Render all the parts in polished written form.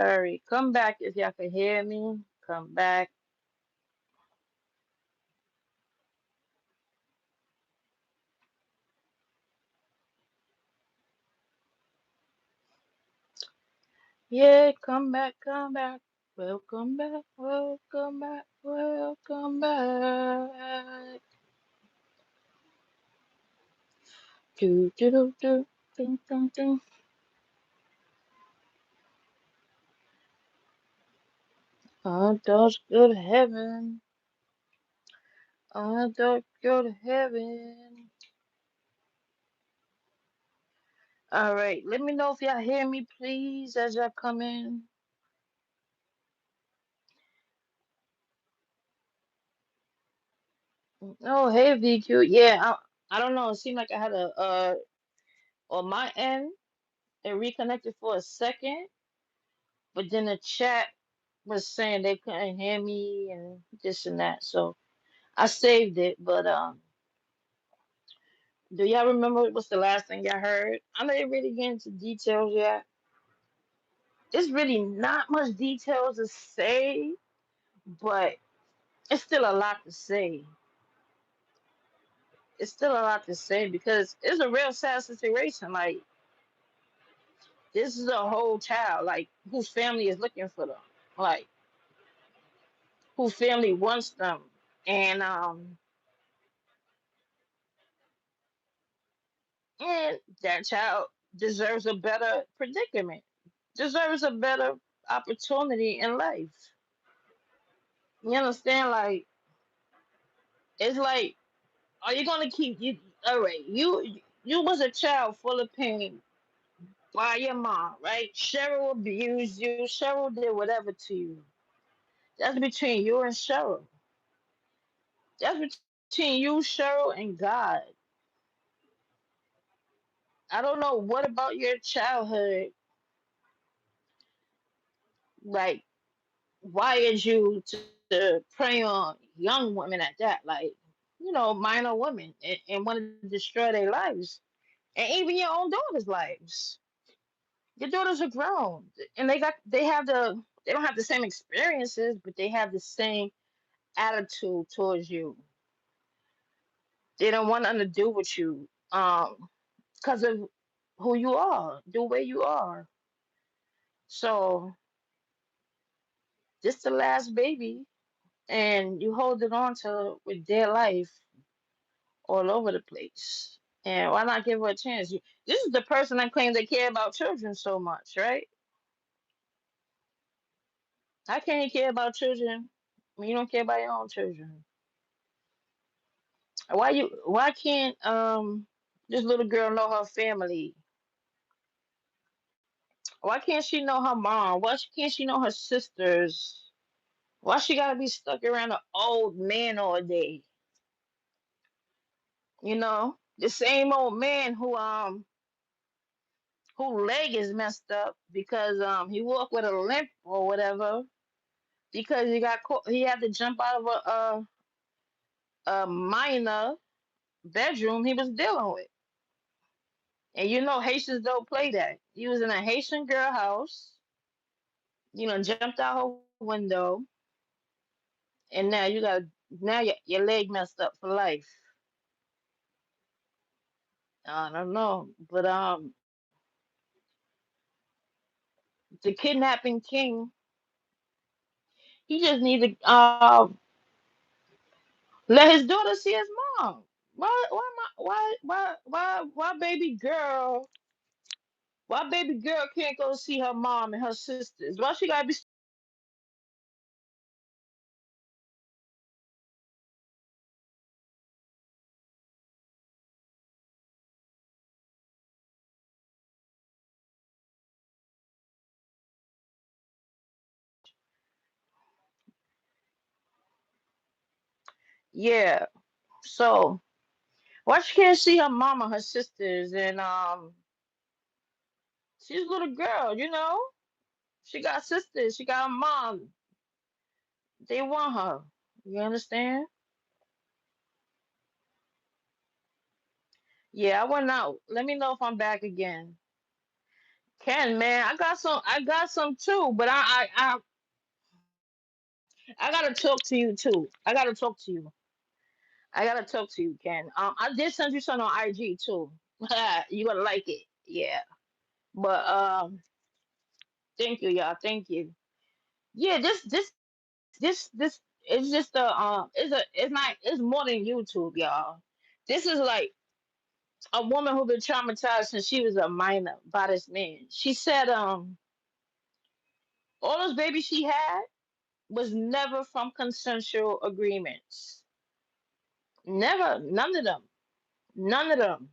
Hurry, come back if y'all can hear me. Come back. Yeah, come back, come back. Welcome back, welcome back, welcome back. Do do do do, ding ding ding. On those good heaven, on those good heaven. All right, let me know if y'all hear me, please, as y'all come in. Oh, hey, VQ. Yeah, I don't know. It seemed like I had a on my end, it reconnected for a second, but then the chat was saying they couldn't hear me and this and that. So I saved it. But do y'all remember what's the last thing y'all heard? I'm not really getting into details yet. It's really not much details to say, but it's still a lot to say. It's still a lot to say because it's a real sad situation. Like this is a whole child, like whose family is looking for them, like whose family wants them, and that child deserves a better predicament, deserves a better opportunity in life. You understand? Like it's like, are you gonna keep you? All right, you was a child full of pain by your mom, right? Cheryl abused you. Cheryl did whatever to you. That's between you and Cheryl. That's between you, Cheryl, and God. I don't know what about your childhood, like, wired you to prey on young women at that, like, minor women, and want to destroy their lives, and even your own daughters' lives. Your daughters are grown, and they don't have the same experiences, but they have the same attitude towards you. They don't want nothing to do with you, because of who you are, the way you are. So this the last baby, and you holding on to with their life all over the place. And why not give her a chance? This is the person that claims they care about children so much, right? How can you care about children when you don't care about your own children? Why can't this little girl know her family? Why can't she know her mom? Can't she know her sisters? Why she gotta be stuck around an old man all day? The same old man who leg is messed up because he walked with a limp or whatever because he got caught, he had to jump out of a minor bedroom he was dealing with. And Haitians don't play that. He was in a Haitian girl house, jumped out her window, and now your leg messed up for life. I don't know, but the kidnapping king, he just needs to let his daughter see his mom. Why baby girl can't go see her mom and her sisters? Why she gotta be? Yeah. So why she can't see her mom and her sisters? And she's a little girl, She got sisters. She got a mom. They want her. You understand? Yeah, I went out. Let me know if I'm back again. Ken, man, I got some too, but I gotta talk to you too. I gotta talk to you. I gotta talk to you, Ken. I did send you some on IG too. You gonna like it, yeah. But thank you, y'all. Thank you. Yeah, this it's just it's not it's more than YouTube, y'all. This is like a woman who been traumatized since she was a minor by this man. She said all those babies she had was never from consensual agreements. Never, none of them. None of them.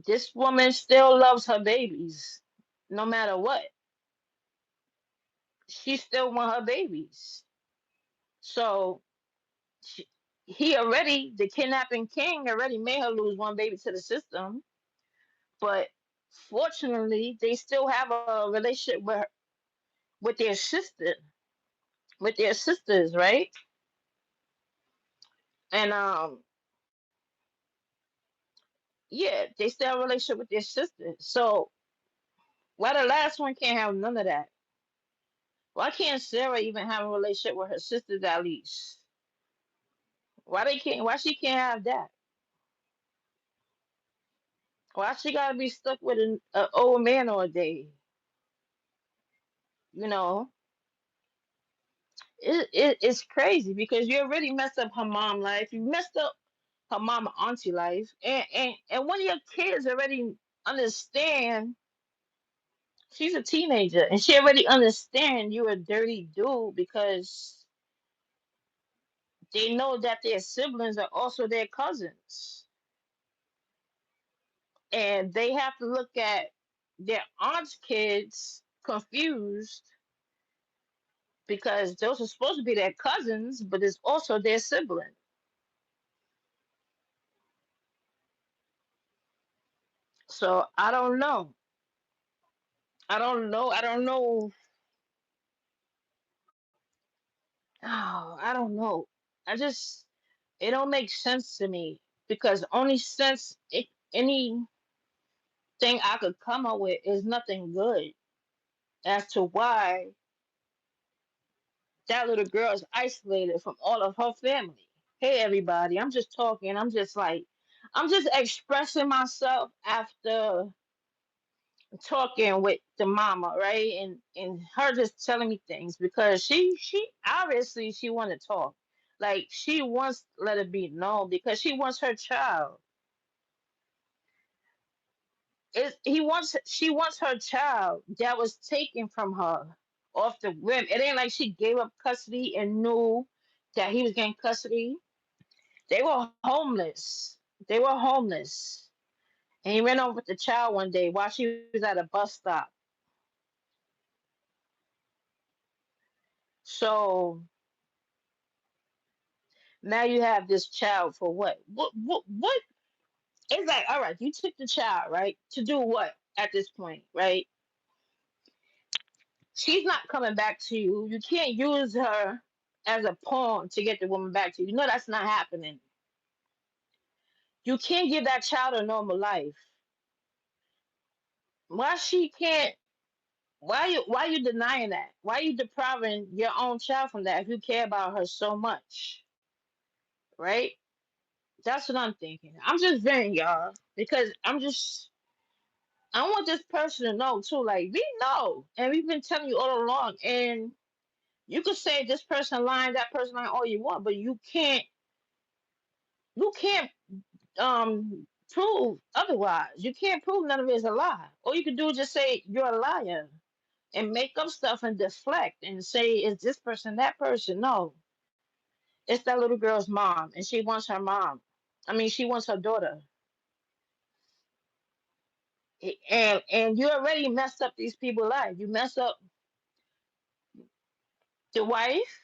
This woman still loves her babies, no matter what. She still want her babies. So she, he already, the kidnapping king, already made her lose one baby to the system. But fortunately, they still have a relationship with their sister, with their sisters, right? And yeah, they still have a relationship with their sisters. So why the last one can't have none of that? Why can't Sarah even have a relationship with her sisters at least? Why they can't? Why she can't have that? Why she gotta be stuck with an old man all day? You know, it's crazy because you already messed up her mom life. You messed up her mama auntie life, and one of your kids already understand. She's a teenager, and she already understand you're a dirty dude because they know that their siblings are also their cousins, and they have to look at their aunt's kids confused because those are supposed to be their cousins, but it's also their sibling. So I don't know. I don't know. I don't know. Oh, I don't know. I just it don't make sense to me because only sense anything I could come up with is nothing good as to why that little girl is isolated from all of her family. Hey everybody, I'm just talking. I'm just expressing myself after talking with the mama, right? And her just telling me things because she obviously she want to talk. Like she wants to let it be known because she wants her child. He wants she wants her child that was taken from her off the whim. It ain't like she gave up custody and knew that he was getting custody. They were homeless. They were homeless. And he ran over with the child one day while she was at a bus stop. So now you have this child for what? What? It's like, all right, you took the child, right? To do what at this point, right? She's not coming back to you. You can't use her as a pawn to get the woman back to you. You know that's not happening. You can't give that child a normal life. Why she can't? Why you denying that? Why you depriving your own child from that if you care about her so much, right? That's what I'm thinking. I'm just venting, y'all, because I want this person to know too. Like we know, and we've been telling you all along. And you could say this person lying, that person lying, all you want, but you can't prove otherwise. You can't prove none of it is a lie. All you can do is just say you're a liar and make up stuff and deflect and say it's this person, that person. No, it's that little girl's mom, and she wants her mom. I mean, she wants her daughter. And you already messed up these people's life. You messed up the wife,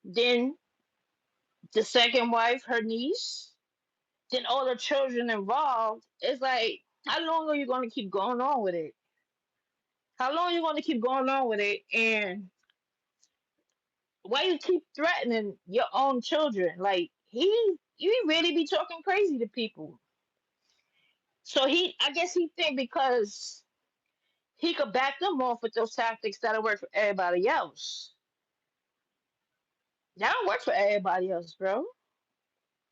then the second wife, her niece, then all the children involved. It's like, how long are you going to keep going on with it? How long are you going to keep going on with it? And why you keep threatening your own children? Like you really be talking crazy to people. So I guess he think because he could back them off with those tactics that'll work for everybody else. That don't work for everybody else, bro.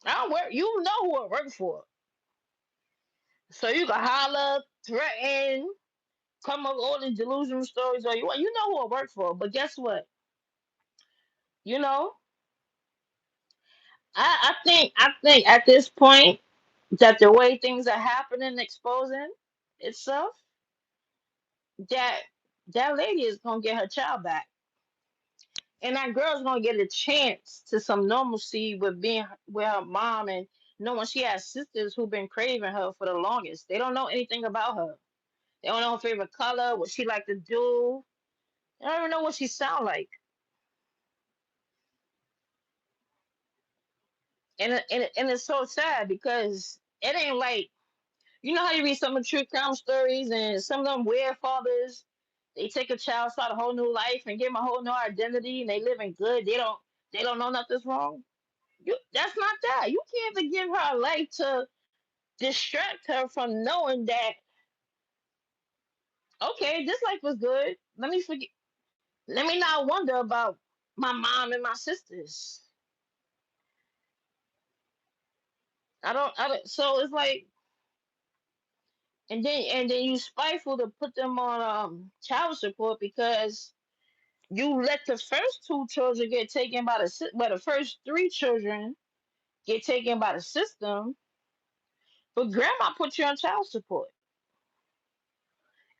I don't work. You know who it work for. So you can holler, threaten, come up with all these delusional stories all you want. You know who it work for. But guess what? You know, I think at this point that the way things are happening, exposing itself, that that lady is gonna get her child back, and that girl's gonna get a chance to some normalcy with being with her mom and knowing she has sisters who've been craving her for the longest. They don't know anything about her. They don't know her favorite color, what she like to do. They don't even know what she sound like. And it's so sad because it ain't like you know how you read some of the true crime stories and some of them weird fathers, they take a child, start a whole new life, and give them a whole new identity, and they living good. They don't know nothing's wrong. That's not that. You can't even give her a life to distract her from knowing that okay, this life was good. Let me forget. Let me not wonder about my mom and my sisters. I don't. So it's like, and then you spiteful to put them on child support because you let the first two children get taken by but the first three children get taken by the system, but grandma put you on child support.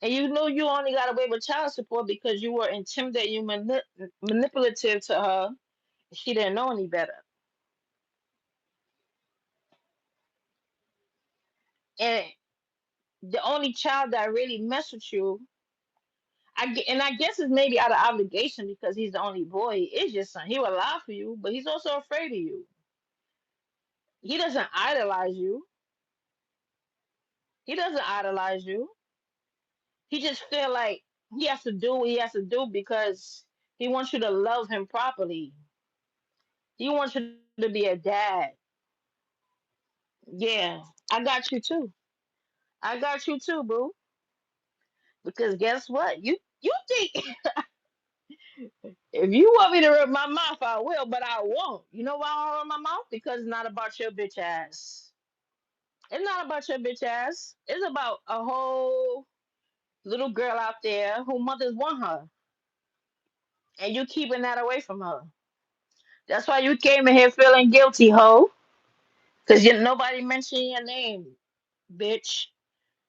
And you know you only got away with child support because you were intimidating, manipulative to her. She didn't know any better. And the only child that really messed with you, and I guess it's maybe out of obligation because he's the only boy. It's just son. He will lie for you, but he's also afraid of you. He doesn't idolize you. He doesn't idolize you. He just feel like he has to do what he has to do because he wants you to love him properly. He wants you to be a dad. Yeah, I got you too. I got you too, boo. Because guess what? You think if you want me to rip my mouth, I will, but I won't. You know why I don't rip my mouth? Because it's not about your bitch ass. It's not about your bitch ass. It's about a whole little girl out there who mothers want her, and you keeping that away from her. That's why you came in here feeling guilty, ho. Because nobody mentioned your name, bitch.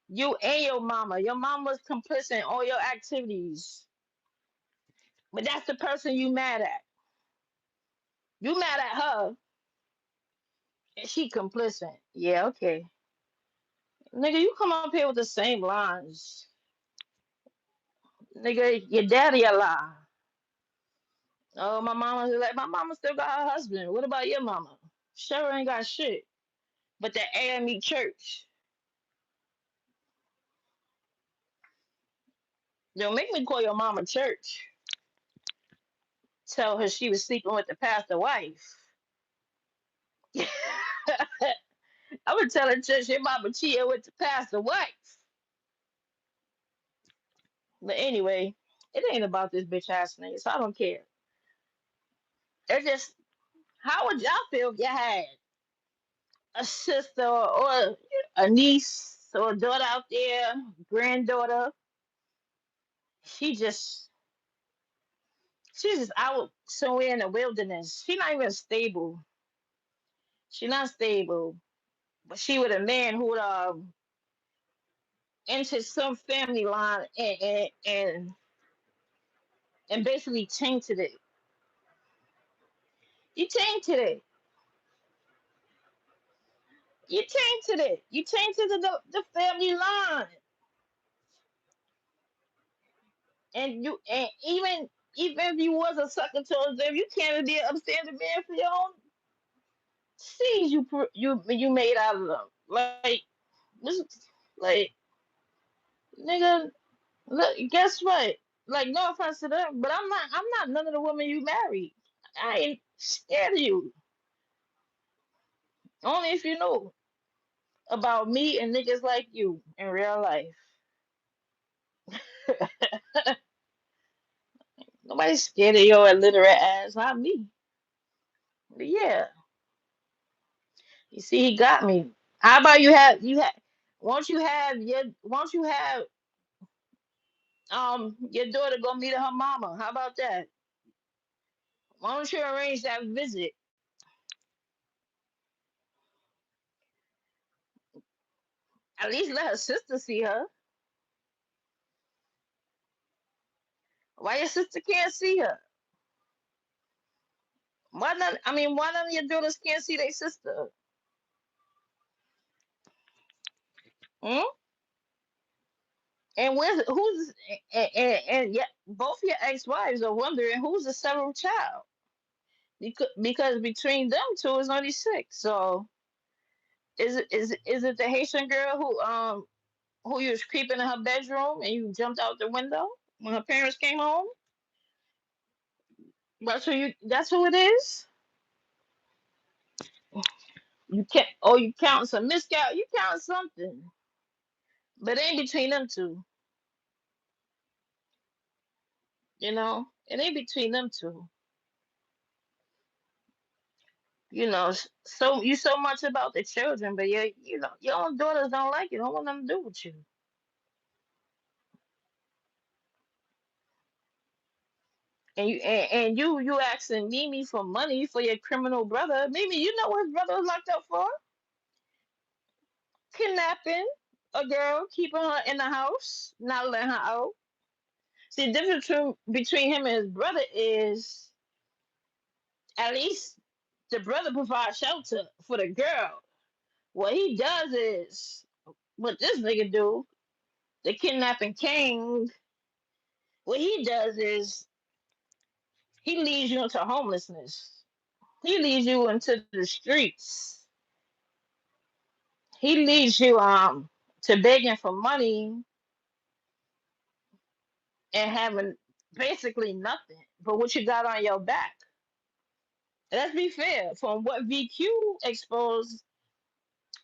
You and your mama. Your mama was complicit in all your activities. But that's the person you mad at. You mad at her, and she complicit. Yeah, okay. Nigga, you come up here with the same lines. Nigga, your daddy a lie. Oh, my mama still got her husband. What about your mama? Sure ain't got shit. But the AME church. Don't make me call your mama church. Tell her she was sleeping with the pastor wife. I would tell her church your mama cheated with the pastor wife. But anyway, it ain't about this bitch ass nigga, so I don't care. It's just how would y'all feel if you had a sister or a niece or a daughter out there, granddaughter? She just she's just out somewhere in the wilderness. She not even stable. She not stable. But she with a man who would enter some family line and basically tainted it. You tainted it. You tainted it. You tainted the family line. And even if you was a sucker towards them, you can't even be an upstanding man for your own seeds you made out of them. Like this, like nigga. Look, guess what? Like no offense to them, but I'm not none of the women you married. I ain't scared of you. Only if you know. about me and niggas like you in real life. Nobody's scared of your illiterate ass, not me. But yeah, you see, he got me. How about you have won't you have your daughter go meet her mama? How about that? Why don't you arrange that visit? At least let her sister see her. Why your sister can't see her? Why none of your daughters can't see their sister? Hmm? And and yet both your ex-wives are wondering who's the seventh child because between them two is only six. So is it the Haitian girl who you was creeping in her bedroom and you jumped out the window when her parents came home? That's who it is. You can't. Oh, you count some miscount. You count something, but it ain't between them two. It ain't between them two. So you so much about the children, but your own daughters don't like you. Don't want nothing to do with you. And you asking Mimi for money for your criminal brother. Mimi, you know what his brother was locked up for? Kidnapping a girl, keeping her in the house, not letting her out. See, the difference between him and his brother is at least the brother provides shelter for the girl. What he does is what this nigga do, the kidnapping king. What he does is he leads you into homelessness. He leads you into the streets. He leads you to begging for money and having basically nothing but what you got on your back. Let's be fair. From what VQ exposed,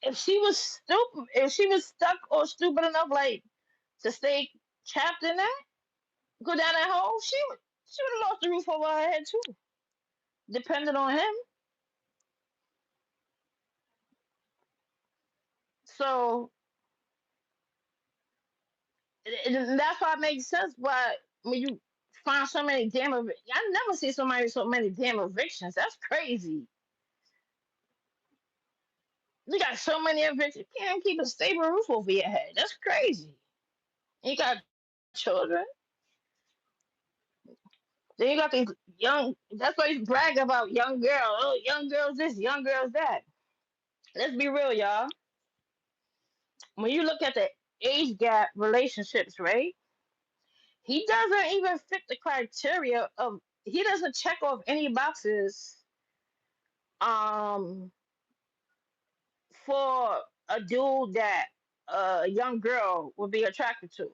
if she was stuck or stupid enough, like to stay trapped in that, go down that hole, she would have lost the roof over her head too, depending on him. So that's why it makes sense. Why when you find so many I never see somebody with so many damn evictions. That's crazy. You got so many evictions, you can't keep a stable roof over your head. That's crazy. You got children. Then you got these young. That's why you brag about young girls. Oh, young girls this, young girls that. Let's be real, y'all. When you look at the age gap relationships, right? He doesn't even fit the criteria of. He doesn't check off any boxes. Um, for a dude that a young girl would be attracted to.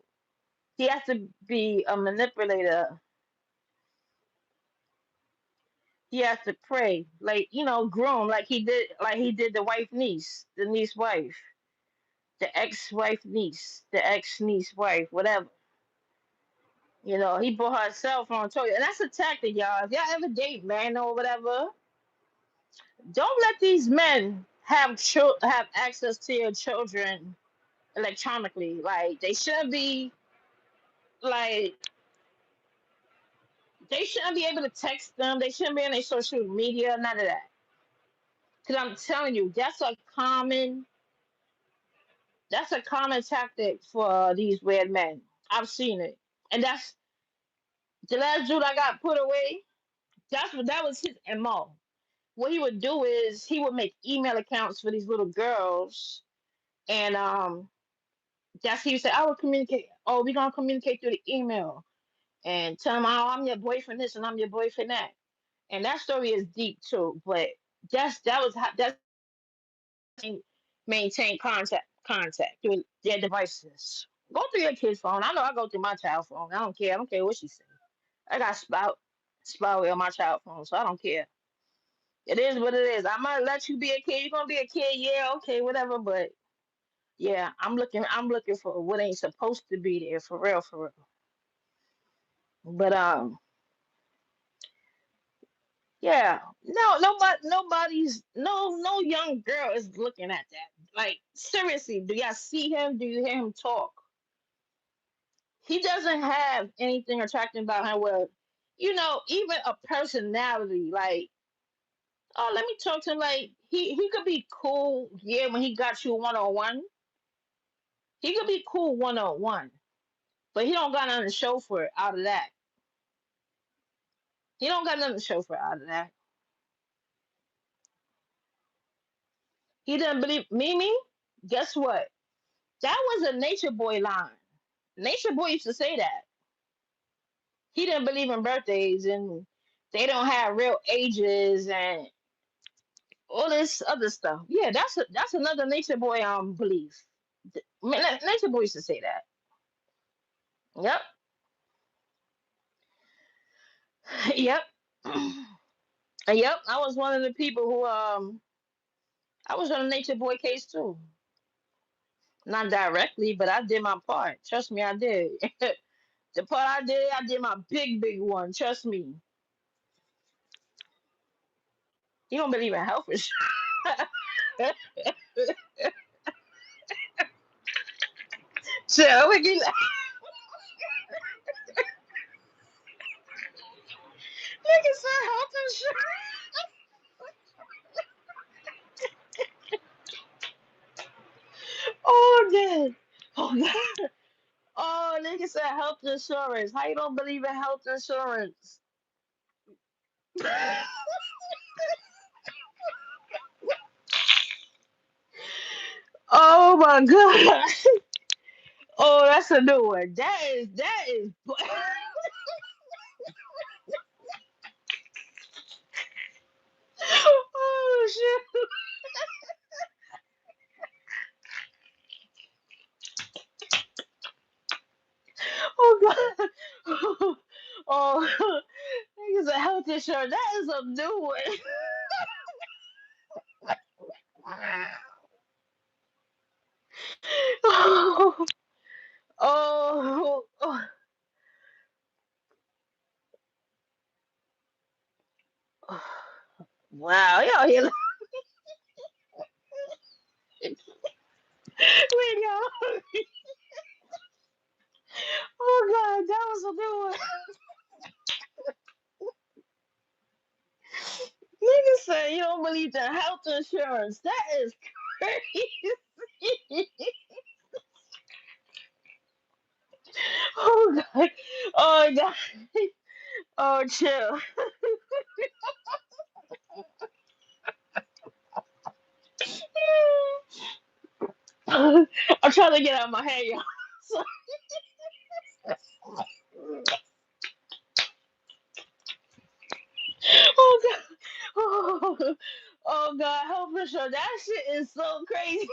He has to be a manipulator. He has to pray, like groom, like he did the wife niece, the niece wife, the ex-wife niece, the ex-niece wife, whatever. He bought her a cell phone, told you, and that's a tactic, y'all. If y'all ever date man or whatever, don't let these men have access to your children electronically. Like like they shouldn't be able to text them. They shouldn't be on their social media. None of that. Because I'm telling you, that's a common tactic for these weird men. I've seen it, and that's the last dude I got put away. That was his mo. What he would do is he would make email accounts for these little girls, and that's he would say, "I will communicate. Oh, we gonna communicate through the email, and tell them, oh, I'm your boyfriend this and I'm your boyfriend that." And that story is deep too, but that's maintain contact through their devices. Go through your kid's phone. I know I go through my child phone. I don't care. I don't care what she says. I got spyware on my child phone, so I don't care. It is what it is. I might let you be a kid. You're gonna be a kid, yeah, okay, whatever. But Yeah, I'm looking for what ain't supposed to be there for real, for real. But yeah, no, no young girl is looking at that. Like seriously, do y'all see him? Do you hear him talk? He doesn't have anything attractive about him. Where, even a personality. Like, oh, let me talk to him. Like he could be cool. Yeah, when he got you 1-on-one, he could be cool 1-on-one. But he don't got nothing to show for it out of that. He don't got nothing to show for it out of that. He didn't believe Mimi. Guess what? That was a Nature Boy line. Nature Boy used to say that. He didn't believe in birthdays and they don't have real ages and all this other stuff. Yeah, that's another Nature Boy belief. Nature Boy used to say that. Yep, yep, yep. I was one of the people who I was on a Nature Boy case too. Not directly, but I did my part. Trust me, I did. The part I did my big one. Trust me. You don't believe in health insurance. So we get nigga said health insurance. Oh god. Oh god. Oh nigga said health insurance. How you don't believe in health insurance? Oh my god. Oh, that's a new one. That is oh shit. Oh god. Oh, niggas a health insurance. That is a new one. Oh, oh, oh. Wow, y'all here. Wait, y'all. Oh god, that was a new one. Niggas say you don't believe in health insurance. That is crazy. Oh god. Oh god. Oh chill. I'm trying to get out of my head, y'all. So- oh god. Oh, oh god, health insurance. That shit is so crazy.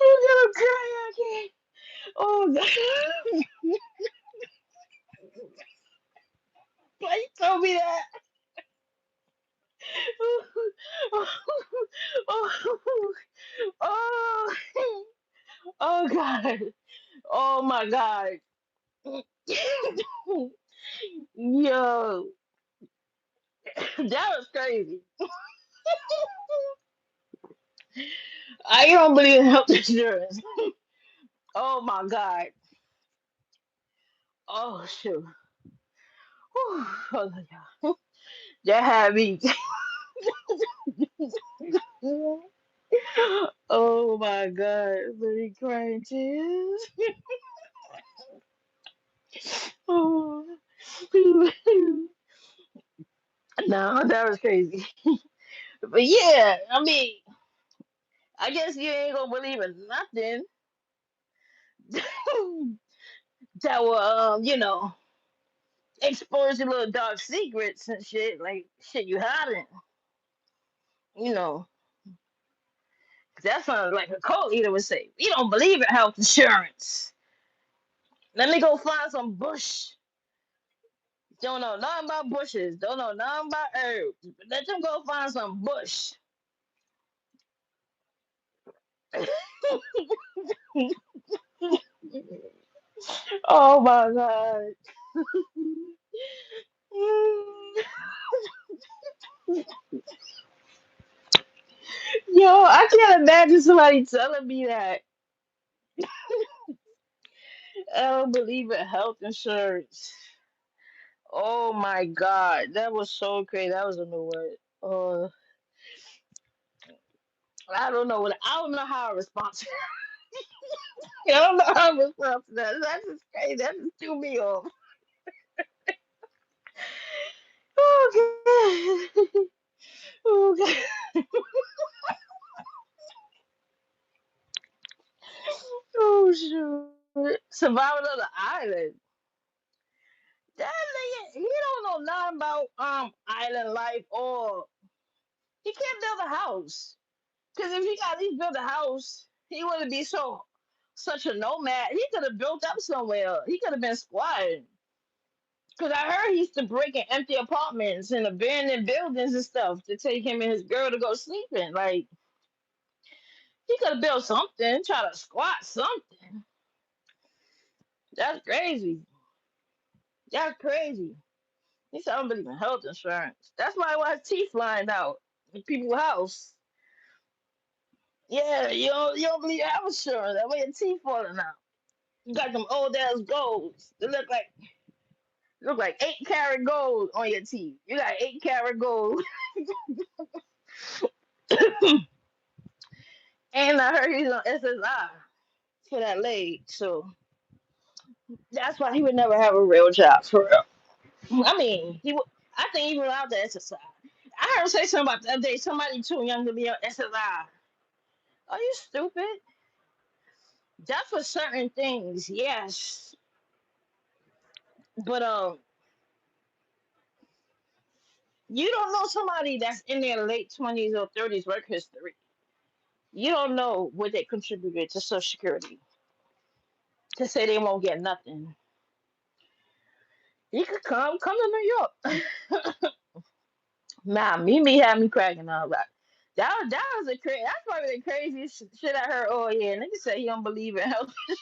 I'm gonna cry. I can't. Oh god. Why you told me that? Oh, oh, oh, oh god. Oh my god. Yo, that was crazy. I don't believe in health insurance. Oh my god. Oh shoot. Whew. Oh, yeah. That had me. Oh my god. Really crying tears. Oh. No, that was crazy. But yeah, I mean, I guess you ain't gonna believe in nothing that will, expose your little dark secrets and shit, like shit you hiding. You know, that sounds like a cult leader would say. We don't believe in health insurance. Let me go find some bush Don't know nothing about bushes. Don't know nothing about herbs. Let them go find some bush. Oh my god. Yo, I can't imagine somebody telling me that I don't believe in health insurance. Oh my god, that was so crazy. That was a new word. I don't know what I don't know how I respond to that. I don't know how I respond to that. That's just crazy. That just threw me off. Oh god. Oh god. Oh shoot. Survival of the island. That nigga, he don't know nothing about island life or he can't build a house. Cause if he got at least built a house, he wouldn't be such a nomad. He could have built up somewhere. He could have been squatting. Cause I heard he used to break in empty apartments and abandoned buildings and stuff to take him and his girl to go sleeping. Like he could have built something, try to squat something. That's crazy. That's crazy. He said I don't believe in health insurance. That's why I want teeth flying out in people's house. Yeah, you don't believe in health insurance. That way your teeth falling out. You got them old ass golds. They look like 8 karat gold on your teeth. You got 8 karat gold. And I heard he's on SSI for that leg. So that's why he would never have a real job for real. I mean, I think even without the SSI. I heard him say something about the other day, somebody too young to be on SSI. Are you stupid? That's for certain things, yes. But you don't know somebody that's in their late 20s or 30s work history. You don't know what they contributed to Social Security to say they won't get nothing. You could come to New York. Nah, Mimi had me cracking up. Like, that was a crazy. That's probably the craziest shit I heard. Oh yeah, nigga said he don't believe in health. He's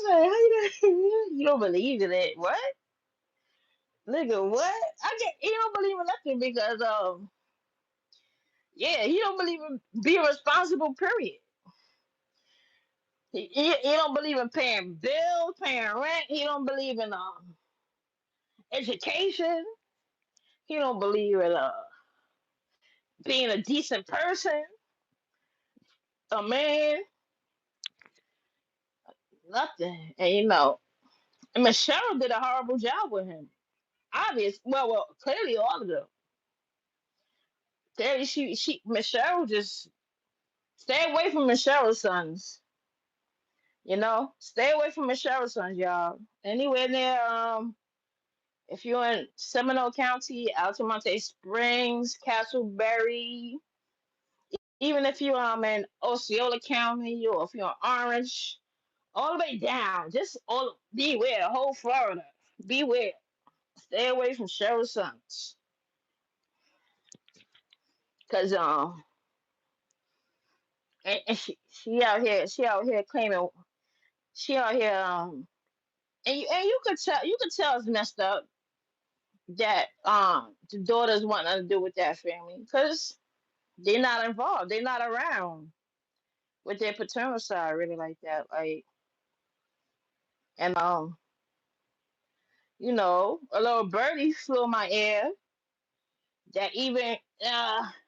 like, how you don't believe in it? What? Nigga, what? I get he don't believe in nothing because yeah, he don't believe in being responsible. Period. He don't believe in paying bills, paying rent. He don't believe in education. He don't believe in being a decent person, a man, nothing. And and Michelle did a horrible job with him. Obvious, well, clearly all of them. Clearly, she Michelle just stay away from Michelle's sons. Stay away from Michelle's sons, y'all. Anywhere near if you're in Seminole County, Altamonte Springs, Castleberry, even if you're in Osceola County or if you're in Orange, all the way down, just all beware, whole Florida, beware. Stay away from Cheryl's sons, cause and she out here claiming she out here and you could tell it's messed up that the daughters want nothing to do with that family because they're not involved, they're not around with their paternal side really like that, like and a little birdie flew in my ear that even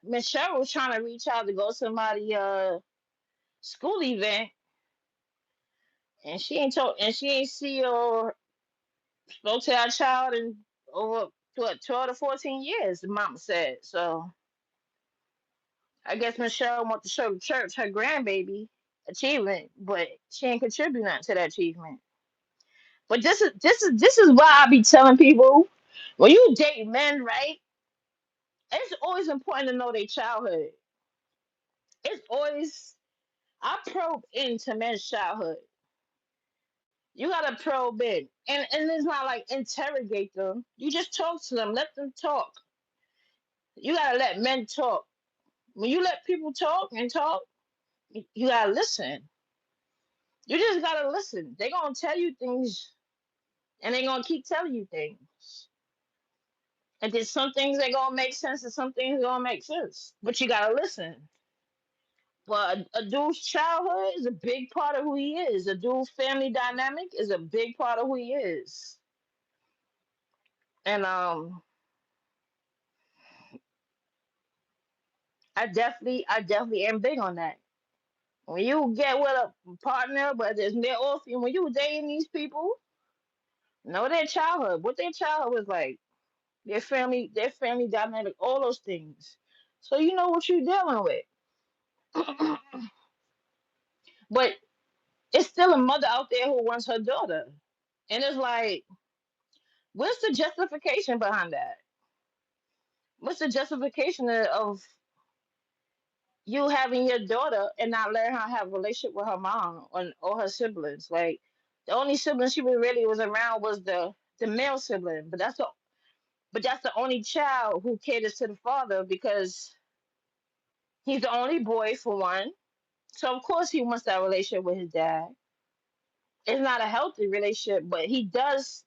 Michelle was trying to reach out to go to somebody school event and she ain't see or spoke to our child in over what 12 to 14 years, the mama said. So I guess Michelle want to show the church her grandbaby achievement, but she ain't contribute nothing to that achievement. But this is why I be telling people when you date men, right? It's always important to know their childhood. It's always I probe into men's childhood. You gotta probe it, and it's not like interrogate them. You just talk to them, let them talk. You gotta let men talk. When you let people talk and talk, you gotta listen. You just gotta listen. They gonna tell you things, and they gonna keep telling you things. And then some things ain't gonna make sense, and some things gonna make sense. But you gotta listen. But a dude's childhood is a big part of who he is. A dude's family dynamic is a big part of who he is. And I definitely am big on that. When you get with a partner, but there's male or female, when you dating these people, know their childhood, what their childhood was like, their family dynamic, all those things. So you know what you're dealing with. But it's still a mother out there who wants her daughter. And it's like, what's the justification behind that? What's the justification of you having your daughter and not letting her have a relationship with her mom or her siblings? Like the only sibling she really was around was the male sibling, but that's the only child who caters to the father because he's the only boy for one. So of course he wants that relationship with his dad. It's not a healthy relationship, but he does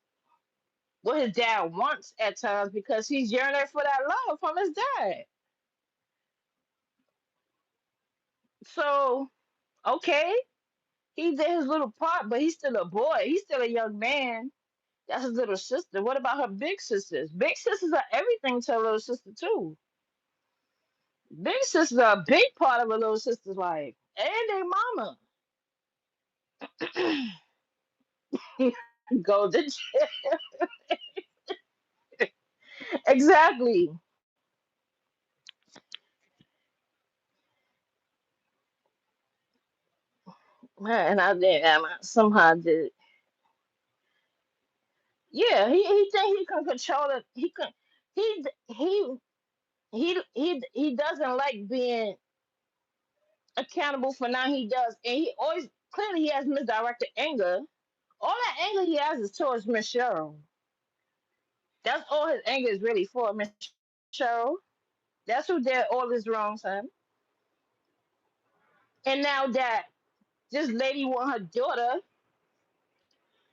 what his dad wants at times because he's yearning for that love from his dad. So okay, he did his little part, but he's still a boy. He's still a young man. That's his little sister. What about her big sisters? Big sisters are everything to a little sister too. Big sisters are a big part of a little sister's life. And their mama. Go to exactly. And I did somehow did. Yeah, he think he can control it. He he doesn't like being accountable for now he does. And he always clearly he has misdirected anger. All that anger he has is towards Miss Cheryl. That's all his anger is really for, Miss Cheryl. That's who did all this wrong, son. And now that this lady want her daughter,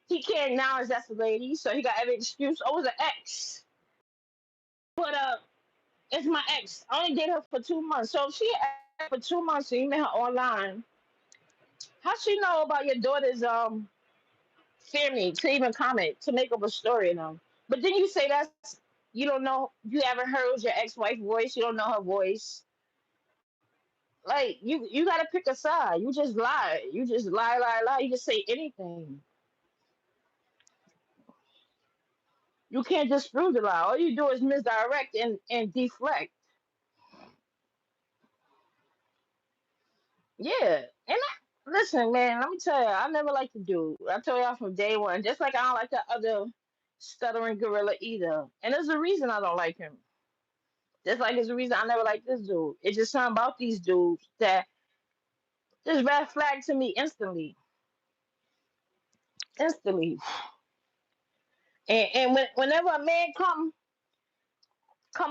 he can't acknowledge that's the lady, so he got every excuse. Oh, it's an ex. But it's my ex. I only dated her for 2 months. So if she ex for 2 months and you met her online, how she know about your daughter's family to even comment to make up a story and But then you say that's you don't know you haven't heard your ex-wife voice, you don't know her voice. Like you gotta pick a side. You just lie. You just lie. You just say anything. You can't disprove the lie. All you do is misdirect and deflect. Yeah. And listen, man, let me tell you, I never liked the dude. I told y'all from day one, just like I don't like that other stuttering gorilla either. And there's a reason I don't like him. Just like there's a reason I never liked this dude. It's just something about these dudes that just red flag to me instantly. Instantly. And whenever a man come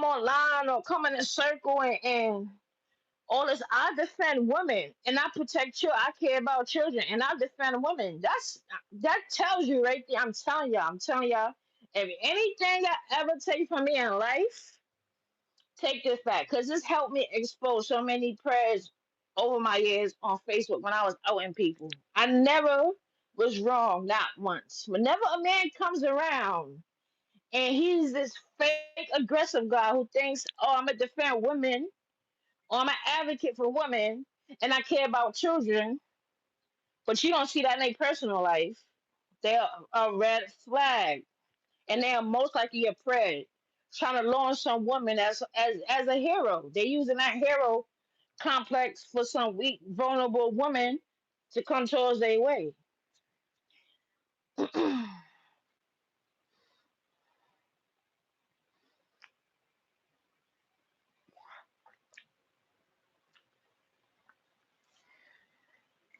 online or come in a circle and all this, I defend women and I protect children. I care about children and I defend women. That tells you right there. I'm telling y'all. If anything that ever take from me in life, take this back because this helped me expose so many prayers over my years on Facebook when I was outing people. I never was wrong, not once. Whenever a man comes around and he's this fake aggressive guy who thinks, oh, I'm gonna defend women or I'm an advocate for women and I care about children, but you don't see that in their personal life, they're a red flag. And they are most likely a prey, trying to launch some woman as a hero. They're using that hero complex for some weak, vulnerable woman to come towards their way.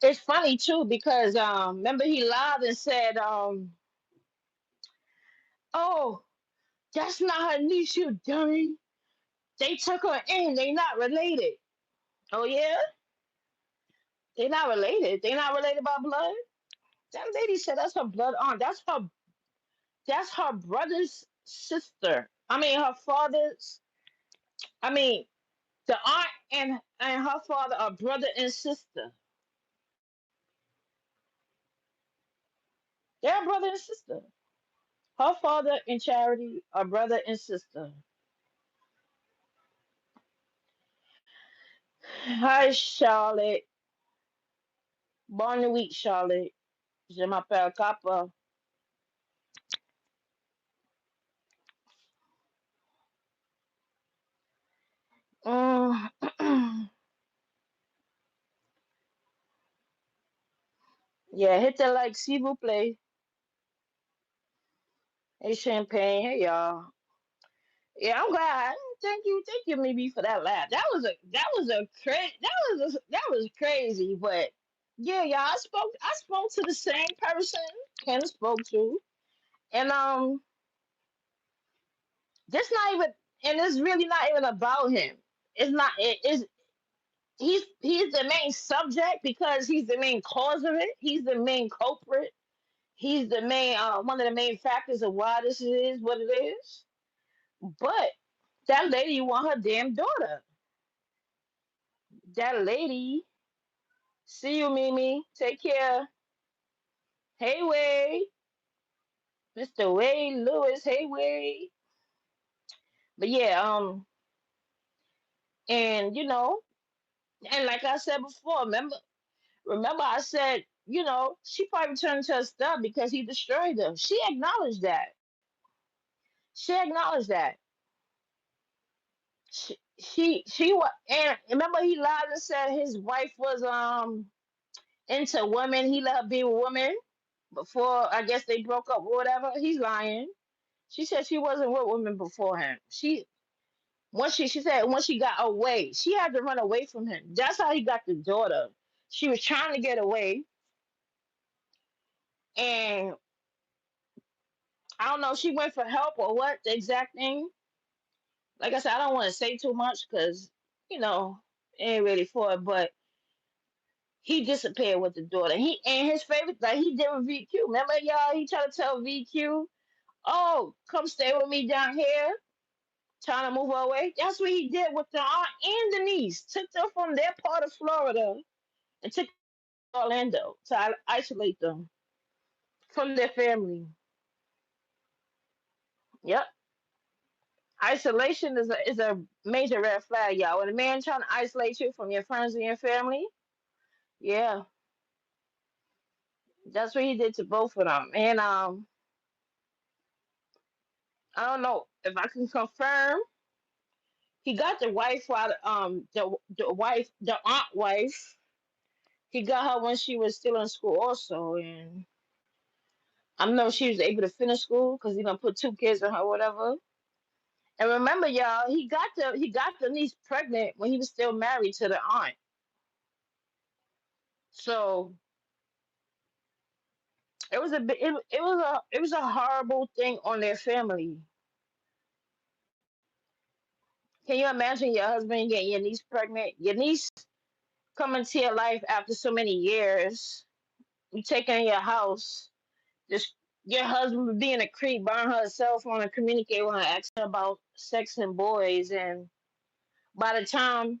it's funny too because remember he lied and said oh, that's not her niece, you dummy. They took her in. They not related. Oh yeah, they not related. They not related by blood. That lady said that's her blood aunt. That's her brother's sister. I mean her father's. I mean the aunt and her father are brother and sister. They're brother and sister. Her father and Charity are brother and sister. Hi Charlotte. Bonne nuit Charlotte. Je m'appelle Kappa. Mm. Yeah, hit the like, s'il vous plaît. Hey, Champagne. Hey, y'all. Yeah, I'm glad. Thank you, maybe for that laugh. That was crazy. But yeah, y'all, I spoke to the same person Ken spoke to, and this not even, and it's really not even about him. It's not. It is. He's the main subject because he's the main cause of it. He's the main culprit. He's the main one of the main factors of why this is what it is. But that lady want her damn daughter. That lady, see you, Mimi. Take care. Hey, Wade. Mr. Wade Lewis. Hey, Wade. But yeah, and and like I said before, remember I said, she probably turned to her stuff because he destroyed her. She acknowledged that. She acknowledged that. She was, and remember he lied and said his wife was into women. He let her be with women before I guess they broke up or whatever. He's lying. She said she wasn't with women before him. She said once she got away, she had to run away from him. That's how he got the daughter. She was trying to get away, and I don't know. She went for help or what the exact thing. Like I said, I don't want to say too much because you know it ain't really for it. But he disappeared with the daughter. He and his favorite, like he did with VQ. Remember, y'all? He tried to tell VQ, "Oh, come stay with me down here." Trying to move her away. That's what he did with the aunt and the niece. Took them from their part of Florida and took them to Orlando to isolate them from their family. Yep. Isolation is a major red flag, y'all. When a man trying to isolate you from your friends and your family, yeah, that's what he did to both of them. And I don't know if I can confirm he got the wife while the aunt wife. He got her when she was still in school also, and I know she was able to finish school because he gonna put two kids on her, or whatever. And remember, y'all, he got the niece pregnant when he was still married to the aunt. So it was a horrible thing on their family. Can you imagine your husband getting your niece pregnant? Your niece coming to your life after so many years. You taking your house. Just your husband being a creep, buying her a cell phone and communicate with her, asking her about sex and boys, and by the time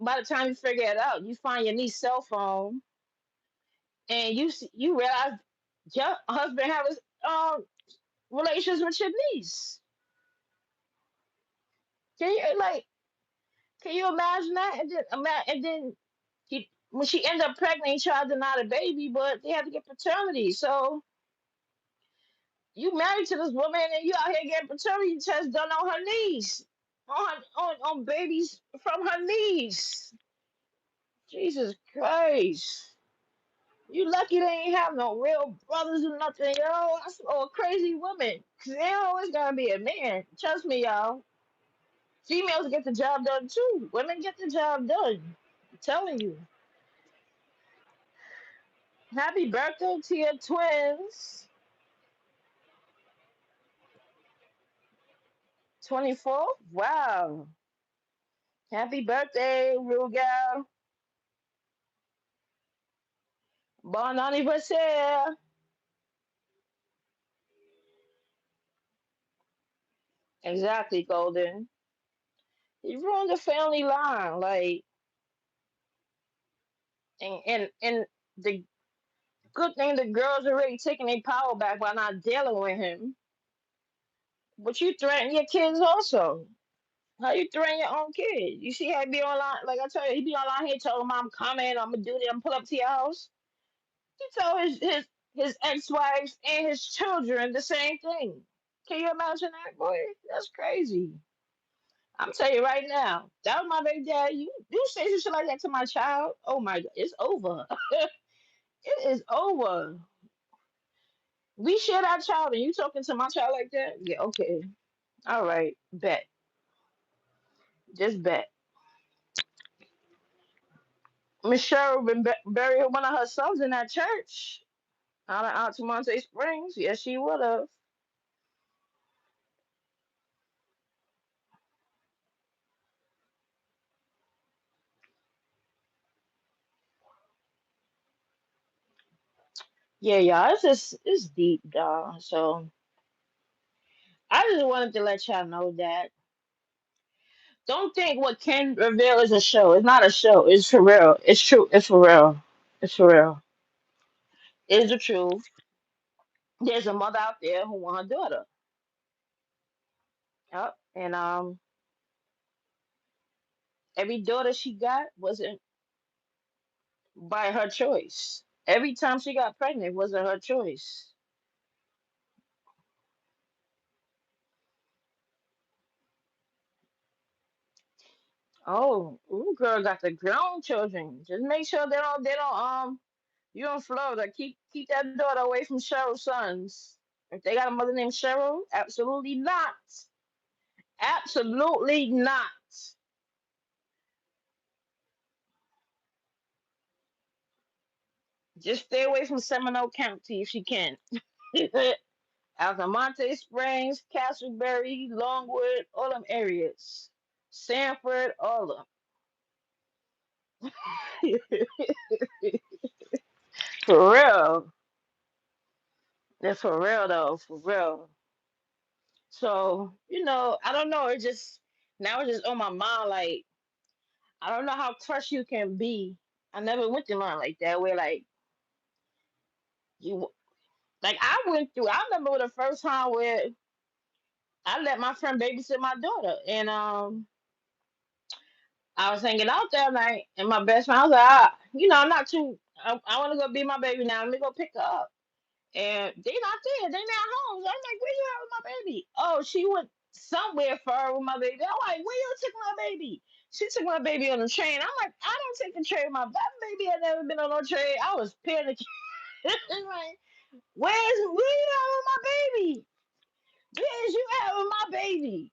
by the time you figure it out, you find your niece's cell phone, and you realize your husband has relations with your niece. Can you like? Can you imagine that? And then when she ended up pregnant, he tried to deny the baby, but they had to get paternity. So you married to this woman, and you out here getting paternity tests done on her niece, on babies from her niece. Jesus Christ. You lucky they ain't have no real brothers or nothing, yo. That's or a crazy woman. Cause they always gotta be a man. Trust me, y'all. Females get the job done too. Women get the job done. I'm telling you. Happy birthday to your twins. 24th? Wow. Happy birthday, Rugal. Bon anniversaire. Exactly, Golden. You ruined the family line. Like, and the good thing the girls already taking their power back by not dealing with him. But you threaten your kids also. How you threaten your own kid? You see how he be online? Like I tell you, he be online here telling him I'm coming, I'm gonna do this, I'm pull up to your house. He told his ex-wives and his children the same thing. Can you imagine that, boy? That's crazy. I'm telling you right now, that was my baby dad. You say some shit like that to my child? Oh my god, it's over. It is over. We share that child, and you talking to my child like that? Yeah, okay, all right, bet, just bet. Miss Cheryl been buried one of her sons in that church out of Altamonte Springs. Yes, she would have. Yeah, yeah, it's deep, dog. So I just wanted to let y'all know that. Don't think what Ken reveal is a show. It's not a show. It's for real. It's true. It's for real. It's for real. It's the truth. There's a mother out there who want her daughter. Yep. And every daughter she got wasn't by her choice. Every time she got pregnant it wasn't her choice. Oh, ooh, girl got the grown children. Just make sure they don't you in Florida. Keep that daughter away from Cheryl's sons. If they got a mother named Cheryl, absolutely not. Absolutely not. Just stay away from Seminole County if you can. Altamonte Springs, Castleberry, Longwood, all them areas. Sanford, all of them. For real. That's for real though, for real. So, I don't know. It just now it's just on my mind. Like, I don't know how crushed you can be. I never went through nothing like that where like you like I went through. I remember the first time where I let my friend babysit my daughter, and I was hanging out that night, and my best friend I was like, I'm not too. I want to go be my baby now. Let me go pick her up. And they not there. They not home. So I'm like, where you at with my baby? Oh, she went somewhere far with my baby. I'm like, where you took my baby? She took my baby on the train. I'm like, I don't take the train. That baby had never been on no train. I was panicking. Like, where you at with my baby? Where is you at with my baby?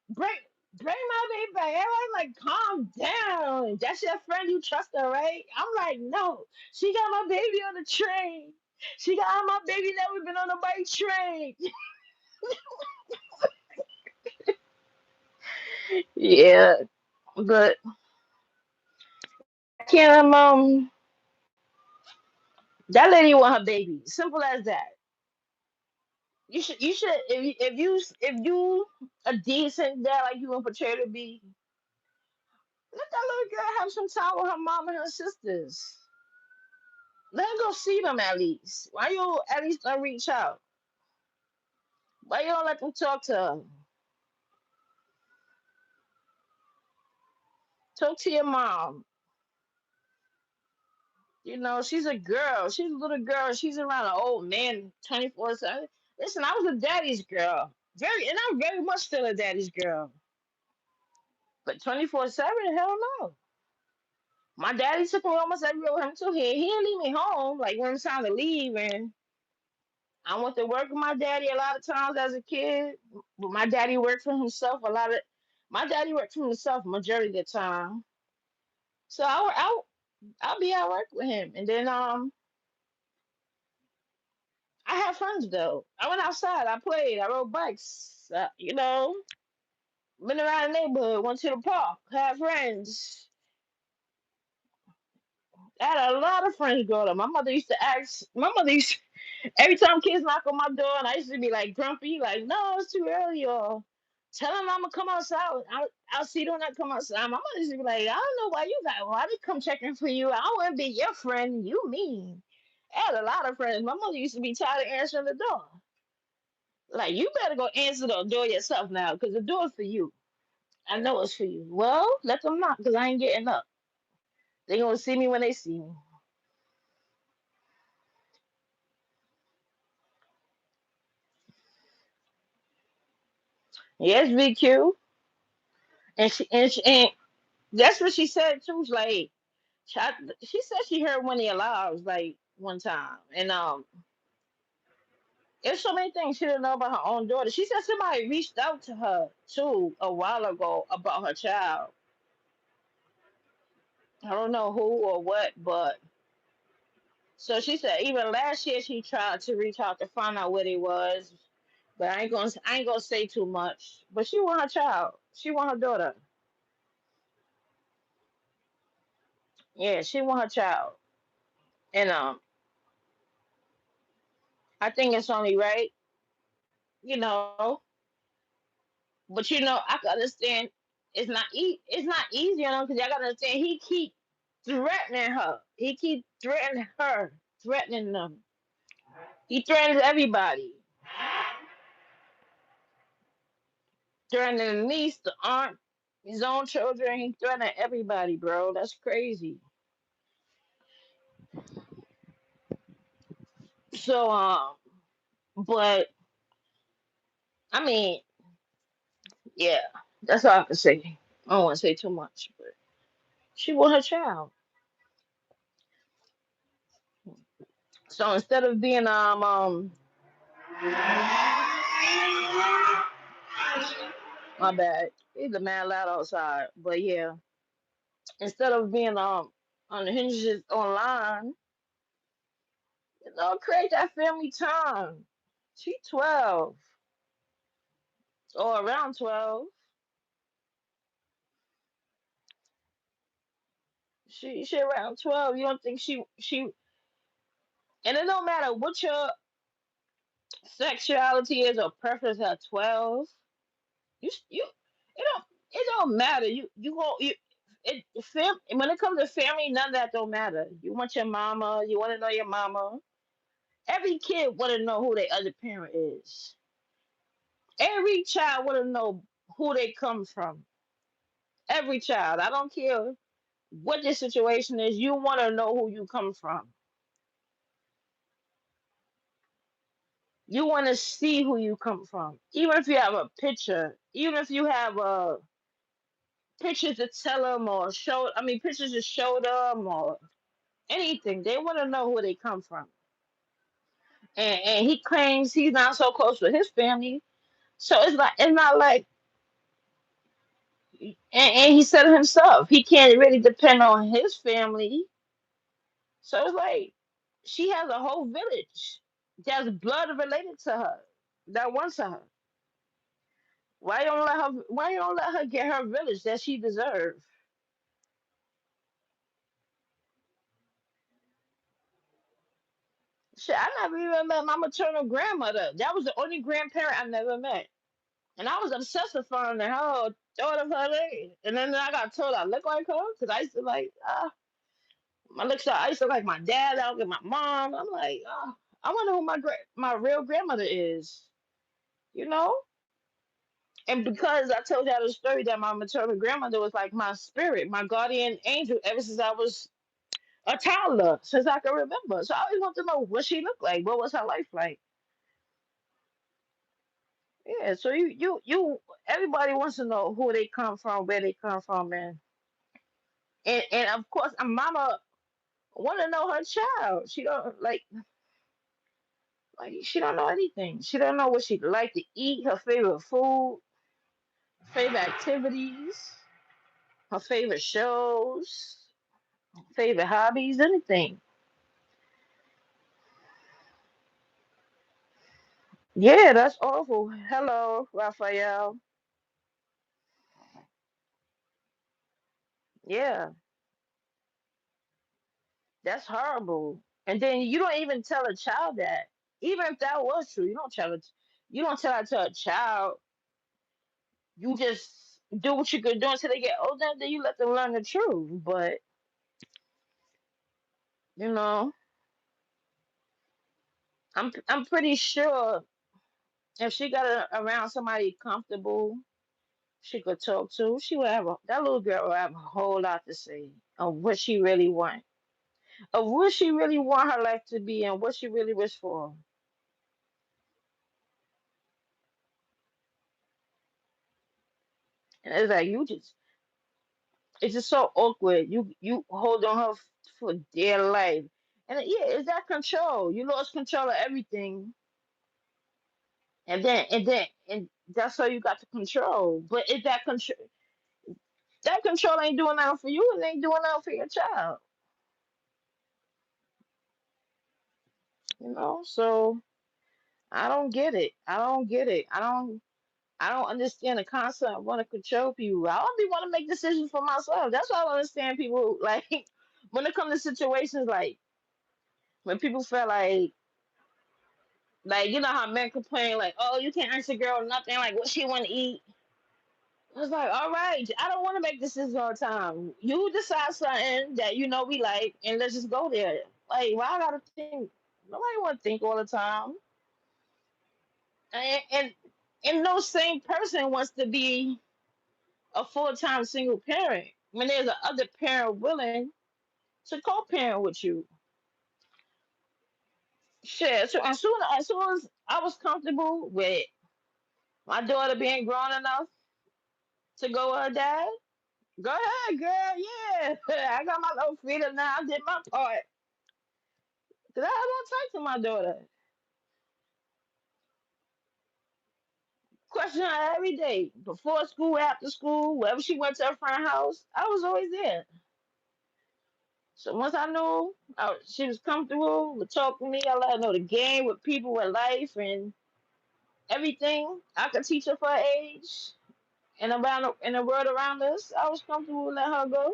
Bring my baby back. Everyone's like, calm down. That's your friend. You trust her, right? I'm like, no. She got my baby on the train. She got my baby never been on a bike train. Yeah, but I can't. That lady want her baby. Simple as that. You should if you a decent dad like you want portray to be, let that little girl have some time with her mom and her sisters. Let her go see them at least. Why you at least don't reach out? Why you don't let them talk to her? Talk to your mom. She's a girl. She's a little girl. She's around an old man 24/7. Listen, I was a daddy's girl. And I'm very much still a daddy's girl. But 24/7, hell no. My daddy took me almost everywhere with him too. He didn't leave me home like when it's time to leave. And I went to work with my daddy a lot of times as a kid. But my daddy worked for himself a lot of. My daddy worked for himself majority of the time. So I'll be at work with him, and then I have friends though. I went outside. I played. I rode bikes. Been around the neighborhood. Went to the park. Had friends. I had a lot of friends growing up. My mother used to ask. My mother used every time kids knock on my door, and I used to be like grumpy, like, "No, it's too early," or tell them I'm gonna come outside. I'll see them when I come outside. My mother used to be like, "I don't know why they come checking for you. I want to be your friend. You mean?" I had a lot of friends. My mother used to be tired of answering the door. Like, you better go answer the door yourself now, because the door's for you. I know it's for you. Well, let them knock, because I ain't getting up. They gonna see me when they see me. Yes, BQ. And that's what she said too. She's like, she said she heard one of the alarms like one time, and there's so many things she didn't know about her own daughter. She said somebody reached out to her too a while ago about her child. I don't know who or what, but so she said even last year she tried to reach out to find out what it was, but I ain't gonna say too much. But she want her child. She want her daughter. Yeah, she want her child, and I think it's only right, you know. But I can understand it's not easy, because I gotta understand he keep threatening her. He keep threatening her, threatening them. He threatens everybody, threatening the niece, the aunt, his own children. He threatening everybody, bro. That's crazy. So but I mean, yeah, that's all I can say. I don't want to say too much, but she want her child. So instead of being my bad, it's a man loud outside, but yeah, instead of being on the hinges online, create that family time. She 12 or around 12. She around 12. You don't think she and it don't matter what your sexuality is or preference at 12. You it don't matter. You go you when it comes to family, none of that don't matter. You want your mama, you want to know your mama. Every kid want to know who their other parent is. Every child want to know who they come from. Every child. I don't care what the situation is. You want to know who you come from. You want to see who you come from. Even if you have a picture, even if you have pictures to tell them or show, I mean, pictures to show them or anything. They want to know who they come from. And he claims he's not so close with his family. So it's not like, and he said it himself, he can't really depend on his family. So it's like she has a whole village that's blood related to her that wants her. Why you don't let her get her village that she deserves? Shit, I never even met my maternal grandmother. That was the only grandparent I never met. And I was obsessed with finding her, thought of her name. And then I got told I look like her because I used to like, I used to like my dad. I look at my mom. I'm like, I wonder who my real grandmother is. You know? And because I told y'all the story that my maternal grandmother was like my spirit, my guardian angel ever since I was a toddler, since I can remember. So I always want to know what she looked like. What was her life like? Yeah, so everybody wants to know who they come from, where they come from, and of course, a mama want to know her child. She don't like she don't know anything. She don't know what she like to eat, her favorite food, favorite activities, her favorite shows, favorite hobbies, anything. Yeah, that's awful. Hello, Raphael. Yeah, that's horrible. And then you don't even tell a child that. Even if that was true, you don't tell that to a child. You just do what you could do until they get older, then you let them learn the truth. But you know, I'm pretty sure if she got around somebody comfortable, she could talk to, she would have that little girl would have a whole lot to say of what she really want, of what she really want her life to be, and what she really wish for. And it's like it's just so awkward. You hold on her for dear life, and yeah, it's that control. You lost control of everything, and that's all you got to control. But if that control ain't doing nothing for you, and ain't doing nothing for your child. So I don't get it. I don't get it. I don't understand the concept of want to control people. I only want to make decisions for myself. That's why I don't understand people like when it comes to situations like when people feel like you know how men complain like, oh, you can't ask a girl nothing like what she want to eat. It's like, all right, I don't want to make decisions all the time. You decide something that you know we like, and let's just go there. Like, why I gotta think? Nobody want to think all the time. And no same person wants to be a full-time single parent when there's a other parent willing to co-parent with you. Shit. So as soon as I was comfortable with my daughter being grown enough to go with her dad, go ahead, girl. Yeah, I got my little freedom now. I did my part. Cause I don't talk to my daughter. Question her every day, before school, after school, wherever she went to her friend's house. I was always there. So once I knew she was comfortable to talk to me, I let her know the game with people, with life, and everything I could teach her for her age and around in the world around us. I was comfortable with letting her go,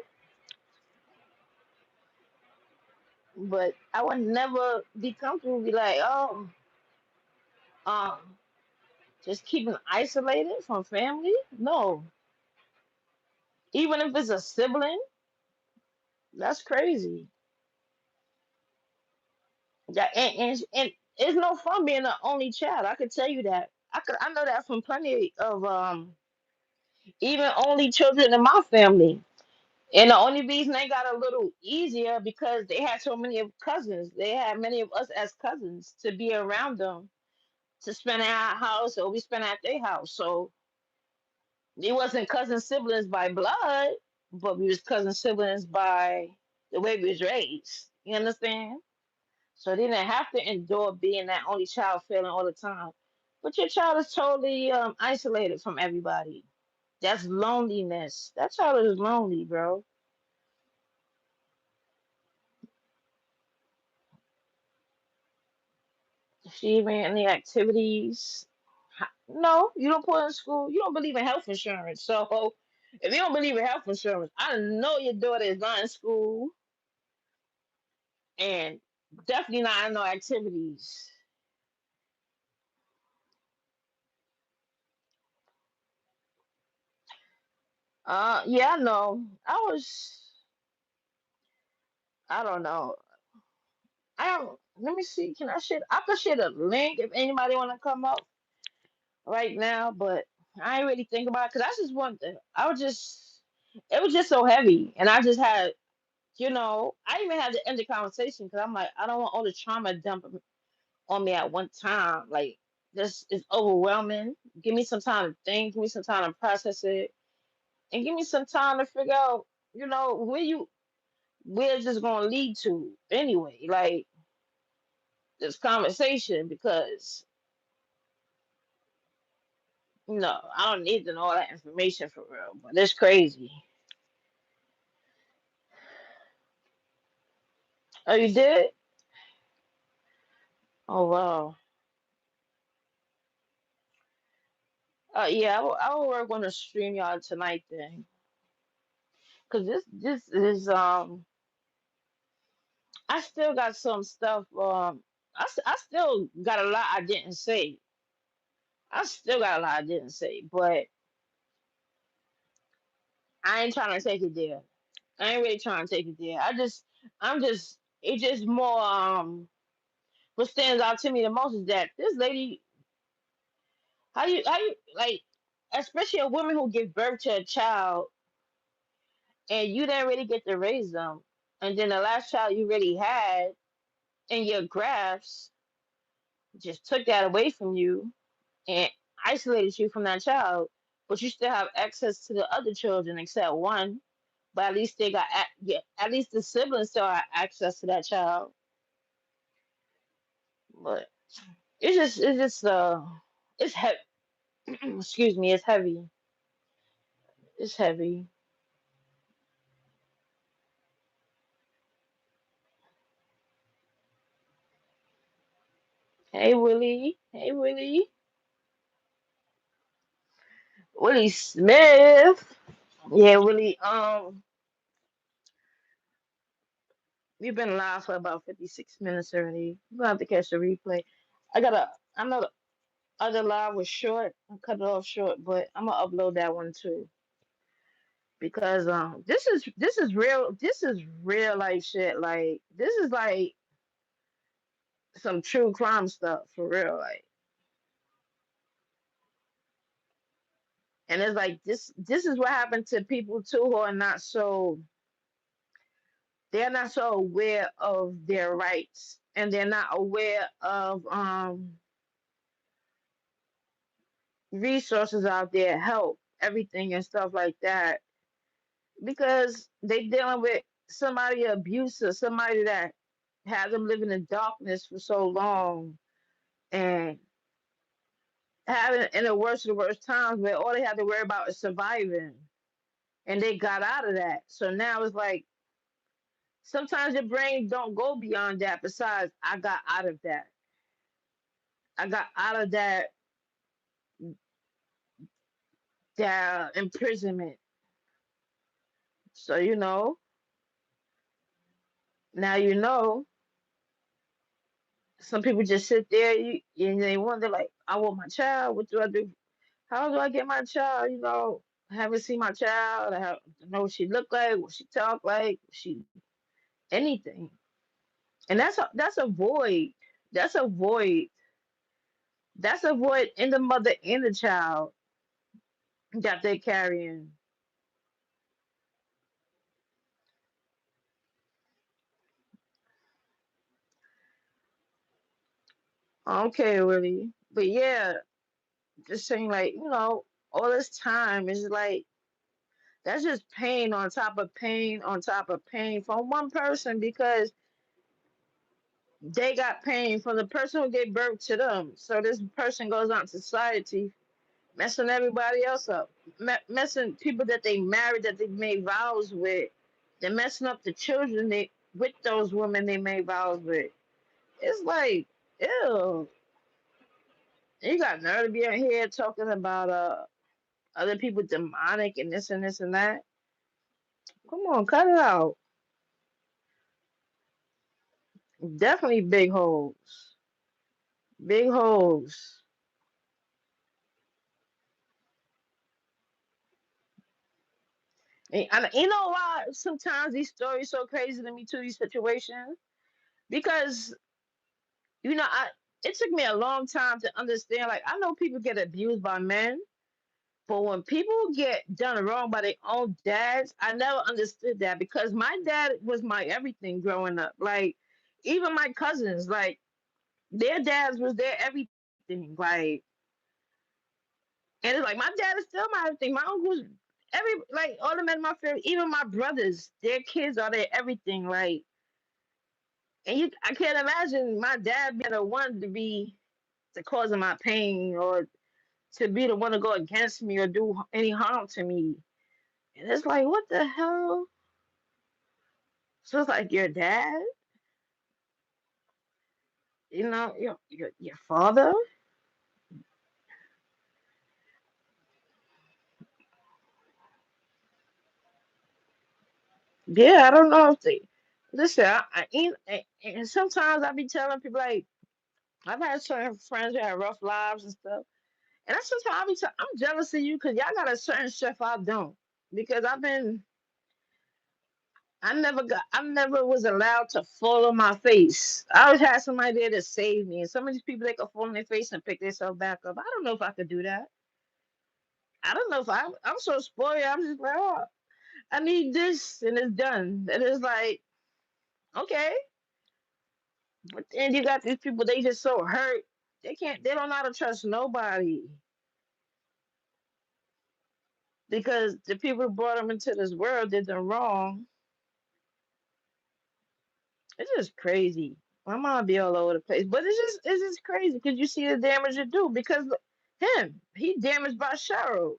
but I would never be comfortable be like, oh, um, just keeping isolated from family. No, even if it's a sibling, that's crazy. Yeah, and it's no fun being the only child. I could tell you that. I know that from plenty of even only children in my family. And the only reason they got a little easier because they had so many of cousins. They had many of us as cousins to be around them to spend at our house or we spent at their house. So it wasn't cousin siblings by blood, but we was cousin siblings by the way we was raised. You understand? So they didn't have to endure being that only child feeling all the time. But your child is totally isolated from everybody. That's loneliness. That child is lonely, bro. She even any activities? No, you don't put her in school. You don't believe in health insurance. So if you don't believe in health insurance, I know your daughter is not in school and definitely not in no activities. Yeah, I know. I don't know. I don't. Let me see. Can I share? I could share the link if anybody want to come up right now, but I ain't really think about it because I just want to. I was just. It was just so heavy, and I just had. I even had to end the conversation because I'm like, I don't want all the trauma dumping on me at one time. Like this is overwhelming. Give me some time to think. Give me some time to process it, and give me some time to figure out. Where it's just gonna lead to anyway. Like this conversation because I don't need to know all that information for real, but it's crazy. Oh, you did? Oh, wow. Yeah, I will work on the StreamYard tonight then, cause this is I still got some stuff. I still got a lot I didn't say. I still got a lot I didn't say, but I ain't trying to take it there. I ain't really trying to take it there. I'm just, it's just more. What stands out to me the most is that this lady, how you like, especially a woman who gives birth to a child and you didn't really get to raise them, and then the last child you really had in your grasp just took that away from you and isolated you from that child, but you still have access to the other children except one. But at least they got, yeah, at least the siblings still have access to that child. But it's just it's heavy. Excuse me, it's heavy. It's heavy. Hey Willie, hey Willie, Willie Smith. Yeah, Willie. We've been live for about 56 minutes already. You gonna have to catch the replay. I gotta. I know the other live was short. I cut it off short, but I'm gonna upload that one too because this is real. This is real life shit. Like this is like some true crime stuff for real. Like, and it's like this. This is what happened to people too who are not so. They're not so aware of their rights, and they're not aware of resources out there, help, everything and stuff like that, because they dealing with somebody abusive, somebody that had them living in darkness for so long and having in the worst of the worst times where all they had to worry about is surviving, and they got out of that. So now it's like sometimes your brain don't go beyond that. Besides, I got out of that. I got out of that imprisonment. So now some people just sit there and they wonder like, I want my child. What do I do? How do I get my child? I haven't seen my child. I know what she look like, what she talk like, she anything. And that's a void. That's a void. That's a void in the mother and the child that they're carrying. Okay, really. But yeah, just saying like, all this time is like that's just pain on top of pain on top of pain from one person because they got pain from the person who gave birth to them. So this person goes out in society, messing everybody else up, messing people that they married, that they made vows with. They're messing up the children they with those women they made vows with. It's like, ew. You got nerve to be in here talking about other people demonic and this and this and that. Come on, cut it out. Definitely big holes. Big holes. And you know why sometimes these stories so crazy to me too, these situations? Because, I it took me a long time to understand. Like I know people get abused by men, but when people get done wrong by their own dads, I never understood that because my dad was my everything growing up. Like even my cousins, like their dads was their everything. Like and it's like my dad is still my everything. My uncles, like all the men in my family, even my brothers, their kids are their everything. Like, and I can't imagine my dad being the one to be the cause of my pain or to be the one to go against me or do any harm to me. And it's like, what the hell? So it's like your dad, your father. Yeah, I don't know if they listen. And sometimes I be telling people like I've had certain friends who had rough lives and stuff, and that's sometimes I'm jealous of you because y'all got a certain stuff I don't because I never was allowed to fall on my face. I always had somebody there to save me, and some of these people they could fall on their face and pick themselves back up. I don't know if I could do that. I don't know if I'm so spoiled. I'm just like, oh, I need this, and it's done. And it's like, okay, but then you got these people. They just so hurt. They don't know how to trust nobody because the people who brought them into this world did them wrong. It's just crazy. My mom be all over the place, but it's just crazy because you see the damage it do. Because he damaged by Cheryl,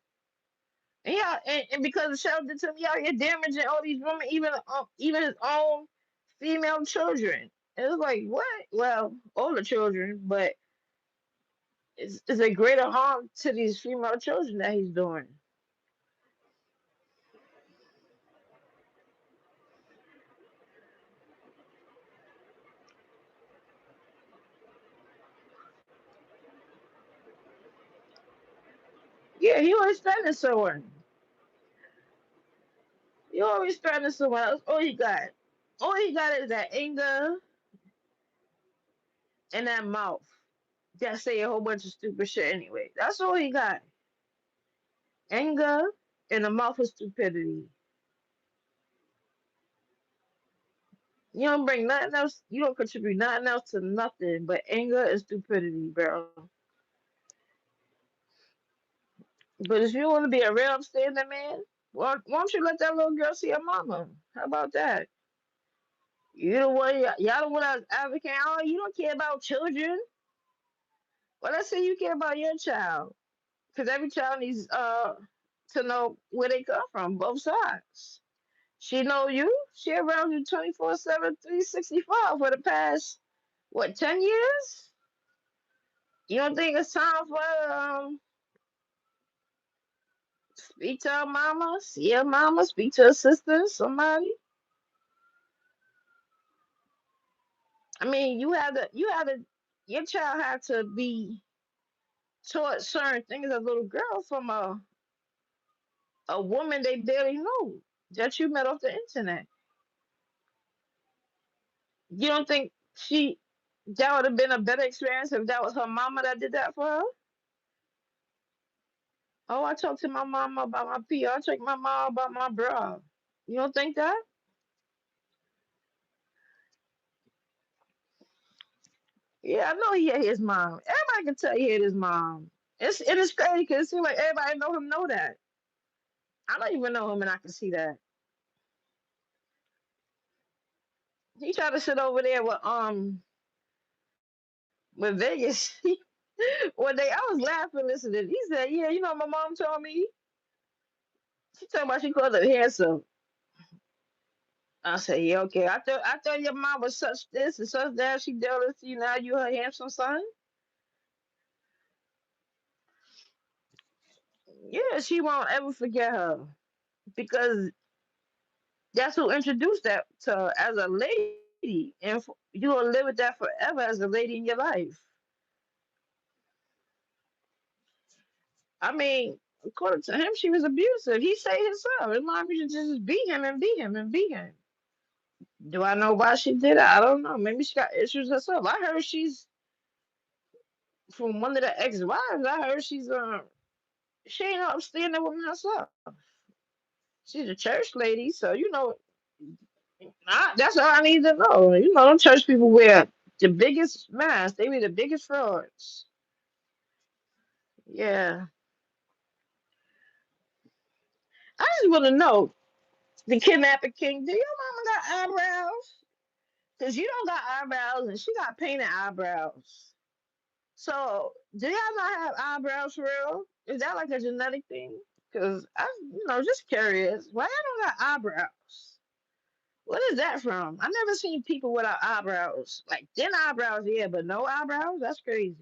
and yeah, and because Cheryl did to him, yeah, you're damaging all these women, even his own female children. And it's like what? Well, all the children, but it's a greater harm to these female children that he's doing. Yeah, he always threatening someone. He always threatening someone else. All he got. All he got is that anger and that mouth that say a whole bunch of stupid shit anyway. That's all he got. Anger and a mouth of stupidity. You don't bring nothing else. You don't contribute nothing else to nothing but anger and stupidity, bro. But if you want to be a real upstanding man, why don't you let that little girl see her mama? How about that? You the one, y'all the one that's advocating. Oh, you don't care about children. Well, let's say you care about your child, because every child needs to know where they come from, both sides. She know you. She around you 24/7, 365 for the past what 10 years. You don't think it's time for speak to her mama, see her mama, speak to her sister, somebody? I mean, your child had to be taught certain things as a little girl from a woman they barely know that you met off the internet. You don't think she that would have been a better experience if that was her mama that did that for her? Oh, I talked to my mama about my pee. I talked to my mom about my bra. You don't think that? Yeah, I know he hit his mom. Everybody can tell he hit his mom. It is crazy because it seems like everybody know that. I don't even know him, and I can see that. He tried to sit over there with Vegas. One day I was laughing listening. He said, "Yeah, you know, my mom told me." She talking about she called him handsome. I said, "Yeah, okay. I thought your mom was such this and such that. She dealt with you. Now you her handsome son." Yeah, she won't ever forget her because that's who introduced that to her as a lady, and you gonna live with that forever as a lady in your life. I mean, according to him, she was abusive. He said himself, his mom used to just beat him and beat him and beat him. Do I know why she did it? I don't know. Maybe she got issues herself. I heard she's from one of the ex-wives. I heard she ain't no upstanding woman herself. She's a church lady, so that's all I need to know. You know, them church people wear the biggest masks. They be the biggest frauds. Yeah. I just want to know the kidnapping king. Do your mama got eyebrows? Because you don't got eyebrows and she got painted eyebrows. So, do y'all not have eyebrows for real? Is that like a genetic thing? Because just curious. Why y'all don't got eyebrows? What is that from? I never seen people without eyebrows. Like thin eyebrows, yeah, but no eyebrows? That's crazy.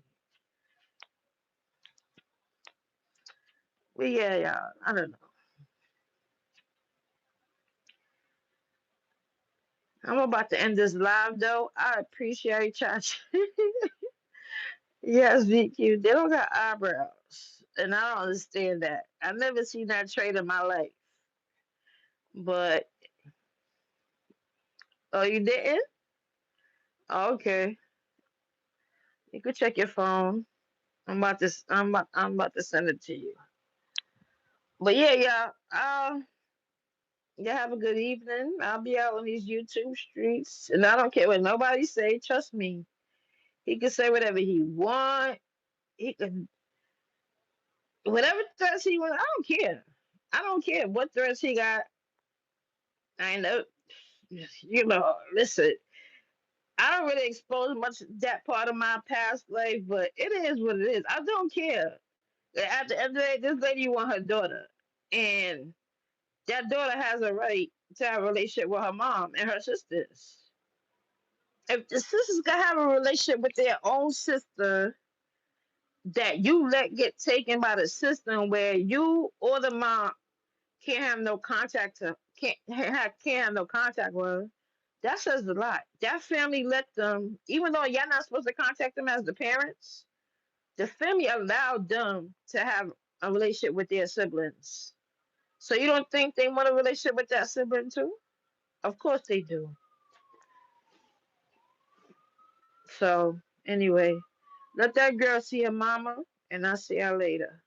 But yeah, y'all, I don't know. I'm about to end this live though. I appreciate y'all. Yes, VQ. They don't got eyebrows. And I don't understand that. I never seen that trait in my life. But oh, you didn't? Okay. You could check your phone. I'm about to send it to you. But yeah, yeah. Yeah, have a good evening. I'll be out on these YouTube streets, and I don't care what nobody say. Trust me, he can say whatever he want. He can whatever threats he want. I don't care. I don't care what threats he got. I know, listen. I don't really expose much that part of my past life, but it is what it is. I don't care. At the end of the day, this lady want her daughter, and that daughter has a right to have a relationship with her mom and her sisters. If the sisters can have a relationship with their own sister that you let get taken by the system where you or the mom can't have no contact to can't have no contact with her, that says a lot. That family let them, even though y'all not supposed to contact them as the parents, the family allowed them to have a relationship with their siblings. So you don't think they want a relationship with that sibling too? Of course they do. So anyway, let that girl see her mama, and I'll see her later.